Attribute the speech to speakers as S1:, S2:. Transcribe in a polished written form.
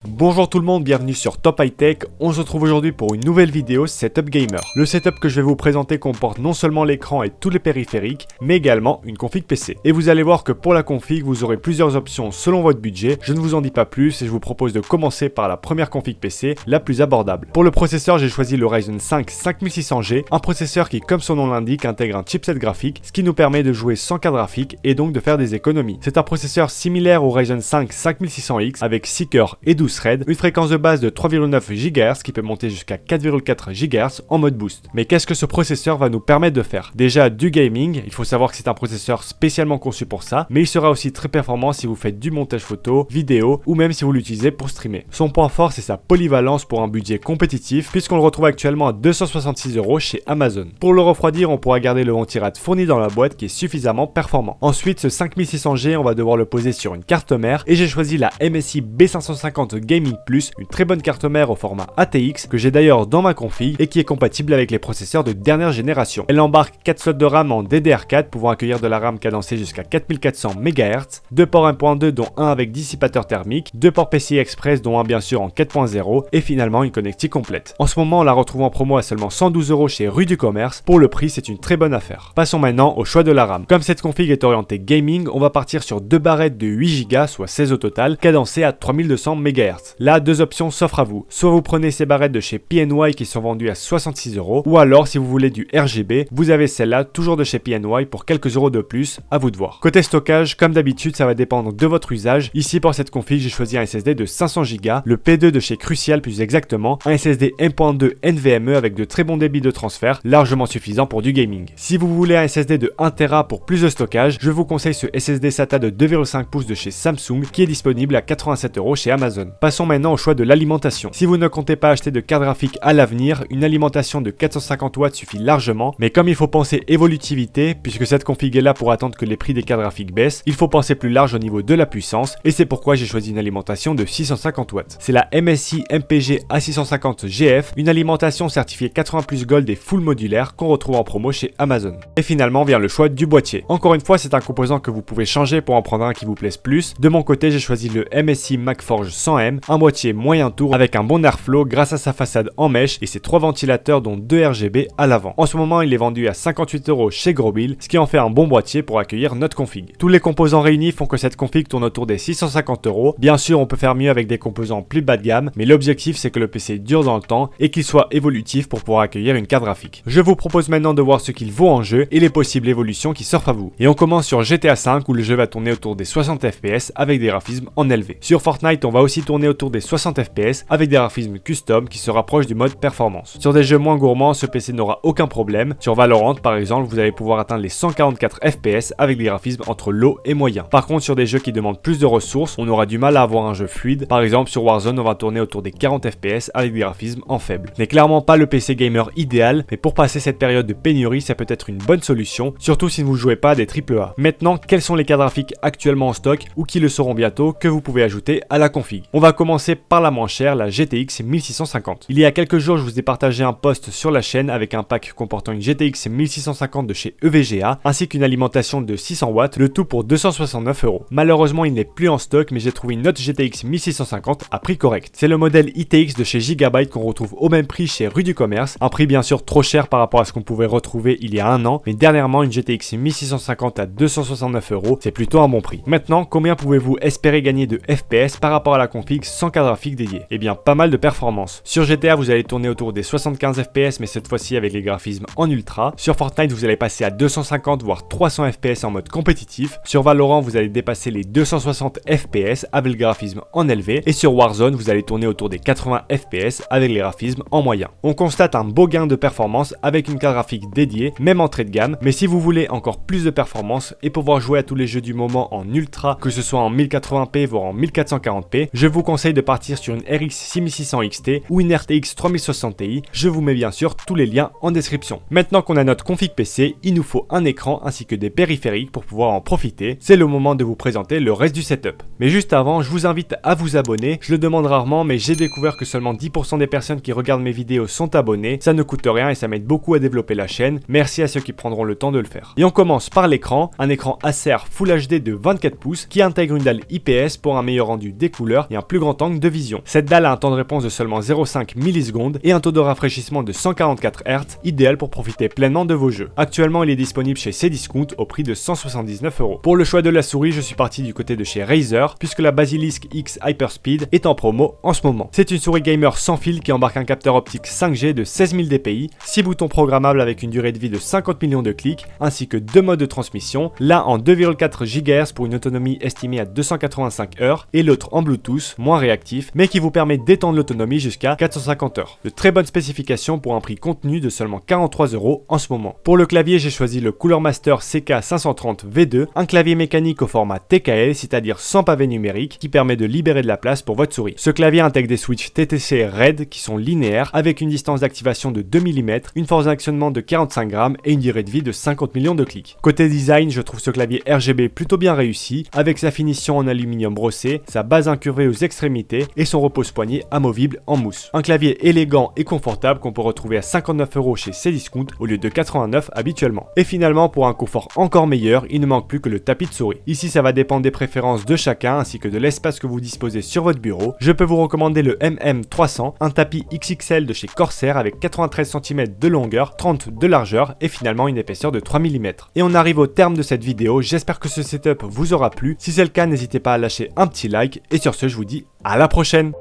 S1: Bonjour tout le monde, bienvenue sur Top High Tech. On se retrouve aujourd'hui pour une nouvelle vidéo Setup Gamer. Le setup que je vais vous présenter comporte non seulement l'écran et tous les périphériques, mais également une config PC. Et vous allez voir que pour la config, vous aurez plusieurs options selon votre budget. Je ne vous en dis pas plus et je vous propose de commencer par la première config PC, la plus abordable. Pour le processeur, j'ai choisi le Ryzen 5 5600G, un processeur qui, comme son nom l'indique, intègre un chipset graphique, ce qui nous permet de jouer sans carte graphique et donc de faire des économies. C'est un processeur similaire au Ryzen 5 5600X avec 6 cœurs et 12 threads, une fréquence de base de 3,9 GHz qui peut monter jusqu'à 4,4 GHz en mode boost. Mais qu'est-ce que ce processeur va nous permettre de faire? Déjà du gaming, il faut savoir que c'est un processeur spécialement conçu pour ça, mais il sera aussi très performant si vous faites du montage photo, vidéo ou même si vous l'utilisez pour streamer. Son point fort, c'est sa polyvalence pour un budget compétitif puisqu'on le retrouve actuellement à 266 € chez Amazon. Pour le refroidir, on pourra garder le ventirad fourni dans la boîte qui est suffisamment performant. Ensuite, ce 5600G, on va devoir le poser sur une carte mère et j'ai choisi la MSI B550 Gaming Plus, une très bonne carte mère au format ATX que j'ai d'ailleurs dans ma config et qui est compatible avec les processeurs de dernière génération. Elle embarque 4 slots de RAM en DDR4 pouvant accueillir de la RAM cadencée jusqu'à 4400 MHz, 2 ports 1.2 dont un avec dissipateur thermique, 2 ports PCI Express dont un bien sûr en 4.0 et finalement une connectique complète. En ce moment, on la retrouve en promo à seulement 112 € chez Rue du Commerce. Pour le prix, c'est une très bonne affaire. Passons maintenant au choix de la RAM. Comme cette config est orientée gaming, on va partir sur deux barrettes de 8 Go, soit 16 au total, cadencées à 3200 MHz. Là, deux options s'offrent à vous. Soit vous prenez ces barrettes de chez PNY qui sont vendues à 66 €, ou alors si vous voulez du RGB, vous avez celle-là toujours de chez PNY pour quelques euros de plus, à vous de voir. Côté stockage, comme d'habitude, ça va dépendre de votre usage. Ici pour cette config, j'ai choisi un SSD de 500 Go, le P2 de chez Crucial plus exactement, un SSD 1.2 NVMe avec de très bons débits de transfert, largement suffisant pour du gaming. Si vous voulez un SSD de 1 Tera pour plus de stockage, je vous conseille ce SSD SATA de 2,5 pouces de chez Samsung qui est disponible à 87 € chez Amazon. Passons maintenant au choix de l'alimentation. Si vous ne comptez pas acheter de carte graphique à l'avenir, une alimentation de 450 watts suffit largement, mais comme il faut penser évolutivité, puisque cette config est là pour attendre que les prix des cartes graphiques baissent, il faut penser plus large au niveau de la puissance, et c'est pourquoi j'ai choisi une alimentation de 650 watts. C'est la MSI MPG A650 GF, une alimentation certifiée 80+ Gold et full modulaire qu'on retrouve en promo chez Amazon. Et finalement vient le choix du boîtier. Encore une fois, c'est un composant que vous pouvez changer pour en prendre un qui vous plaise plus. De mon côté, j'ai choisi le MSI MacForge 100M, un boîtier moyen tour avec un bon airflow grâce à sa façade en mèche et ses 3 ventilateurs dont 2 RGB à l'avant. En ce moment, il est vendu à 58 € chez Grobil, ce qui en fait un bon boîtier pour accueillir notre config. Tous les composants réunis font que cette config tourne autour des 650 €. Bien sûr, on peut faire mieux avec des composants plus bas de gamme, mais l'objectif c'est que le PC dure dans le temps et qu'il soit évolutif pour pouvoir accueillir une carte graphique. Je vous propose maintenant de voir ce qu'il vaut en jeu et les possibles évolutions qui s'offrent à vous. Et on commence sur GTA V où le jeu va tourner autour des 60 FPS avec des graphismes en élevé. Sur Fortnite, on va aussi tourner autour des 60 FPS avec des graphismes custom qui se rapprochent du mode performance. Sur des jeux moins gourmands, ce PC n'aura aucun problème. Sur Valorant par exemple, vous allez pouvoir atteindre les 144 FPS avec des graphismes entre low et moyen. Par contre, sur des jeux qui demandent plus de ressources, on aura du mal à avoir un jeu fluide. Par exemple, sur Warzone, on va tourner autour des 40 FPS avec des graphismes en faible. Ce n'est clairement pas le PC gamer idéal, mais pour passer cette période de pénurie, ça peut être une bonne solution, surtout si vous ne jouez pas à des AAA. Maintenant, quels sont les cartes graphiques actuellement en stock ou qui le seront bientôt que vous pouvez ajouter à la config? On va commencer par la moins chère, la GTX 1650. Il y a quelques jours, je vous ai partagé un post sur la chaîne avec un pack comportant une GTX 1650 de chez EVGA ainsi qu'une alimentation de 600 watts, le tout pour 269 €. Malheureusement, il n'est plus en stock, mais j'ai trouvé une autre GTX 1650 à prix correct. C'est le modèle ITX de chez Gigabyte qu'on retrouve au même prix chez Rue du Commerce, un prix bien sûr trop cher par rapport à ce qu'on pouvait retrouver il y a un an, mais dernièrement une GTX 1650 à 269 €, c'est plutôt un bon prix. Maintenant, combien pouvez-vous espérer gagner de FPS par rapport à la config sans carte graphique dédiée? Eh bien, pas mal de performance. Sur GTA, vous allez tourner autour des 75 FPS, mais cette fois-ci avec les graphismes en ultra. Sur Fortnite, vous allez passer à 250 voire 300 FPS en mode compétitif. Sur Valorant, vous allez dépasser les 260 FPS avec le graphisme en élevé. Et sur Warzone, vous allez tourner autour des 80 FPS avec les graphismes en moyen. On constate un beau gain de performance avec une carte graphique dédiée, même entrée de gamme. Mais si vous voulez encore plus de performance et pouvoir jouer à tous les jeux du moment en ultra, que ce soit en 1080p voire en 1440p, je vous conseille de partir sur une RX 6600 XT ou une RTX 3060 Ti. Je vous mets bien sûr tous les liens en description. Maintenant qu'on a notre config PC, il nous faut un écran ainsi que des périphériques pour pouvoir en profiter. C'est le moment de vous présenter le reste du setup. Mais juste avant, je vous invite à vous abonner. Je le demande rarement, mais j'ai découvert que seulement 10% des personnes qui regardent mes vidéos sont abonnées. Ça ne coûte rien et ça m'aide beaucoup à développer la chaîne. Merci à ceux qui prendront le temps de le faire. Et on commence par l'écran, un écran Acer Full HD de 24 pouces qui intègre une dalle IPS pour un meilleur rendu des couleurs et un plus plus grand angle de vision. Cette dalle a un temps de réponse de seulement 0,5 millisecondes et un taux de rafraîchissement de 144 Hz, idéal pour profiter pleinement de vos jeux. Actuellement, il est disponible chez Cdiscount au prix de 179 €. Pour le choix de la souris, je suis parti du côté de chez Razer, puisque la Basilisk X Hyperspeed est en promo en ce moment. C'est une souris gamer sans fil qui embarque un capteur optique 5G de 16 000 dpi, 6 boutons programmables avec une durée de vie de 50 millions de clics, ainsi que 2 modes de transmission, l'un en 2,4 GHz pour une autonomie estimée à 285 heures, et l'autre en Bluetooth, moins réactif, mais qui vous permet d'étendre l'autonomie jusqu'à 450 heures. De très bonnes spécifications pour un prix contenu de seulement 43 € en ce moment. Pour le clavier, j'ai choisi le Cooler Master CK530 V2, un clavier mécanique au format TKL, c'est-à-dire sans pavé numérique, qui permet de libérer de la place pour votre souris. Ce clavier intègre des switches TTC RED qui sont linéaires, avec une distance d'activation de 2 mm, une force d'actionnement de 45 grammes et une durée de vie de 50 millions de clics. Côté design, je trouve ce clavier RGB plutôt bien réussi, avec sa finition en aluminium brossé, sa base incurvée aux extrémités et son repose-poignet amovible en mousse. Un clavier élégant et confortable qu'on peut retrouver à 59 € chez Cdiscount au lieu de 89 habituellement. Et finalement, pour un confort encore meilleur, il ne manque plus que le tapis de souris. Ici, ça va dépendre des préférences de chacun ainsi que de l'espace que vous disposez sur votre bureau. Je peux vous recommander le MM300, un tapis XXL de chez Corsair avec 93 cm de longueur, 30 de largeur et finalement une épaisseur de 3 mm. Et on arrive au terme de cette vidéo, j'espère que ce setup vous aura plu. Si c'est le cas, n'hésitez pas à lâcher un petit like et sur ce, je vous dis à la prochaine.